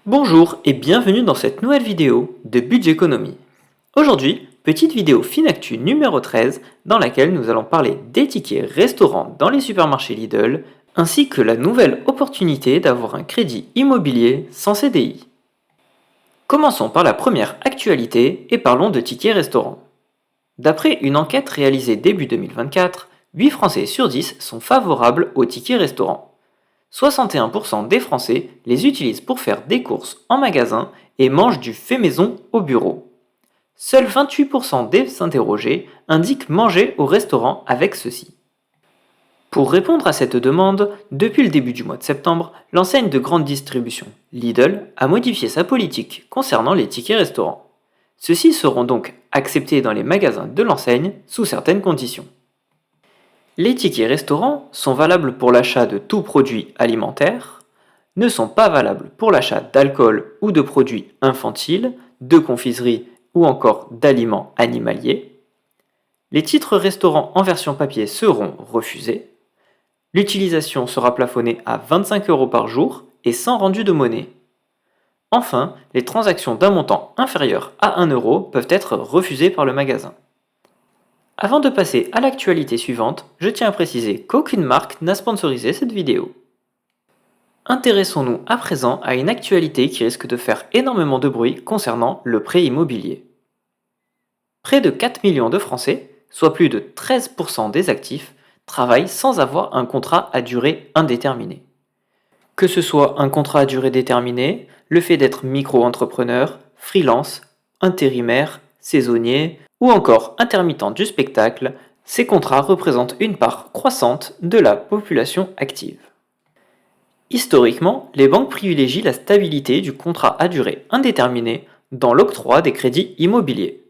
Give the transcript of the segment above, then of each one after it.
Bonjour et bienvenue dans cette nouvelle vidéo de Budgeconomie. Aujourd'hui, petite vidéo Finactu numéro 13 dans laquelle nous allons parler des tickets restaurants dans les supermarchés Lidl ainsi que la nouvelle opportunité d'avoir un crédit immobilier sans CDI. Commençons par la première actualité et parlons de tickets restaurants. D'après une enquête réalisée début 2024, 8 Français sur 10 sont favorables aux tickets restaurants. 61% des Français les utilisent pour faire des courses en magasin et mangent du fait maison au bureau. Seuls 28% des interrogés indiquent manger au restaurant avec ceci. Pour répondre à cette demande, depuis le début du mois de septembre, l'enseigne de grande distribution Lidl a modifié sa politique concernant les tickets restaurants. Ceux-ci seront donc acceptés dans les magasins de l'enseigne sous certaines conditions. Les tickets restaurants sont valables pour l'achat de tout produit alimentaire, ne sont pas valables pour l'achat d'alcool ou de produits infantiles, de confiserie ou encore d'aliments animaliers. Les titres restaurants en version papier seront refusés. L'utilisation sera plafonnée à 25 € par jour et sans rendu de monnaie. Enfin, les transactions d'un montant inférieur à 1 euro peuvent être refusées par le magasin. Avant de passer à l'actualité suivante, je tiens à préciser qu'aucune marque n'a sponsorisé cette vidéo. Intéressons-nous à présent à une actualité qui risque de faire énormément de bruit concernant le prêt immobilier. Près de 4 millions de Français, soit plus de 13% des actifs, travaillent sans avoir un contrat à durée indéterminée. Que ce soit un contrat à durée déterminée, le fait d'être micro-entrepreneur, freelance, intérimaire, saisonnier ou encore intermittent du spectacle, ces contrats représentent une part croissante de la population active. Historiquement, les banques privilégient la stabilité du contrat à durée indéterminée dans l'octroi des crédits immobiliers.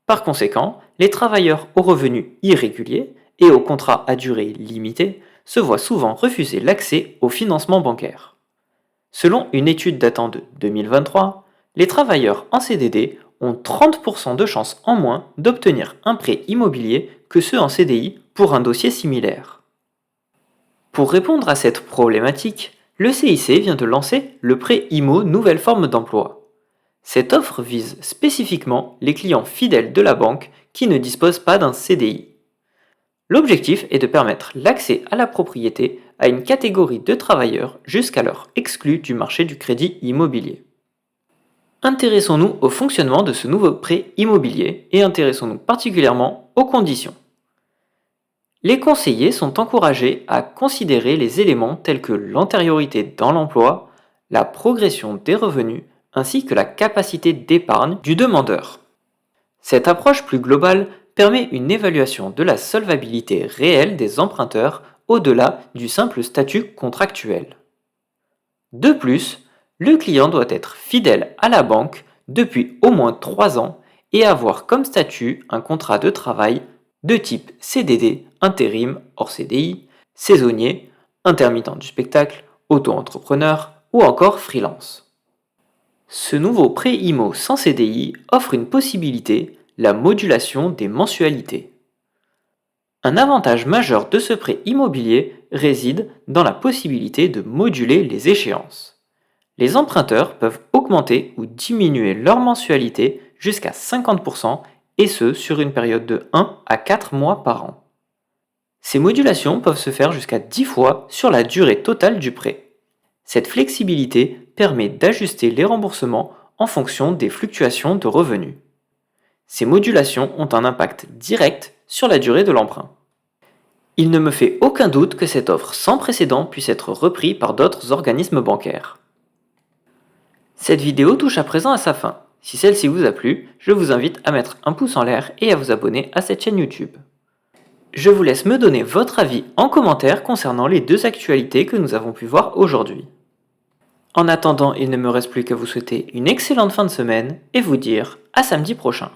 Par conséquent, les travailleurs aux revenus irréguliers et aux contrats à durée limitée se voient souvent refuser l'accès au financement bancaire. Selon une étude datant de 2023, les travailleurs en CDD ont 30% de chances en moins d'obtenir un prêt immobilier que ceux en CDI pour un dossier similaire. Pour répondre à cette problématique, le CIC vient de lancer le prêt IMO nouvelle forme d'emploi. Cette offre vise spécifiquement les clients fidèles de la banque qui ne disposent pas d'un CDI. L'objectif est de permettre l'accès à la propriété à une catégorie de travailleurs jusqu'alors exclus du marché du crédit immobilier. Intéressons-nous au fonctionnement de ce nouveau prêt immobilier et intéressons-nous particulièrement aux conditions. Les conseillers sont encouragés à considérer les éléments tels que l'antériorité dans l'emploi, la progression des revenus ainsi que la capacité d'épargne du demandeur. Cette approche plus globale permet une évaluation de la solvabilité réelle des emprunteurs au-delà du simple statut contractuel. De plus, le client doit être fidèle à la banque depuis au moins 3 ans et avoir comme statut un contrat de travail de type CDD, intérim hors CDI, saisonnier, intermittent du spectacle, auto-entrepreneur ou encore freelance. Ce nouveau prêt IMO sans CDI offre une possibilité, la modulation des mensualités. Un avantage majeur de ce prêt immobilier réside dans la possibilité de moduler les échéances. Les emprunteurs peuvent augmenter ou diminuer leur mensualité jusqu'à 50% et ce sur une période de 1 à 4 mois par an. Ces modulations peuvent se faire jusqu'à 10 fois sur la durée totale du prêt. Cette flexibilité permet d'ajuster les remboursements en fonction des fluctuations de revenus. Ces modulations ont un impact direct sur la durée de l'emprunt. Il ne me fait aucun doute que cette offre sans précédent puisse être reprise par d'autres organismes bancaires. Cette vidéo touche à présent à sa fin. Si celle-ci vous a plu, je vous invite à mettre un pouce en l'air et à vous abonner à cette chaîne YouTube. Je vous laisse me donner votre avis en commentaire concernant les deux actualités que nous avons pu voir aujourd'hui. En attendant, il ne me reste plus qu'à vous souhaiter une excellente fin de semaine et vous dire à samedi prochain.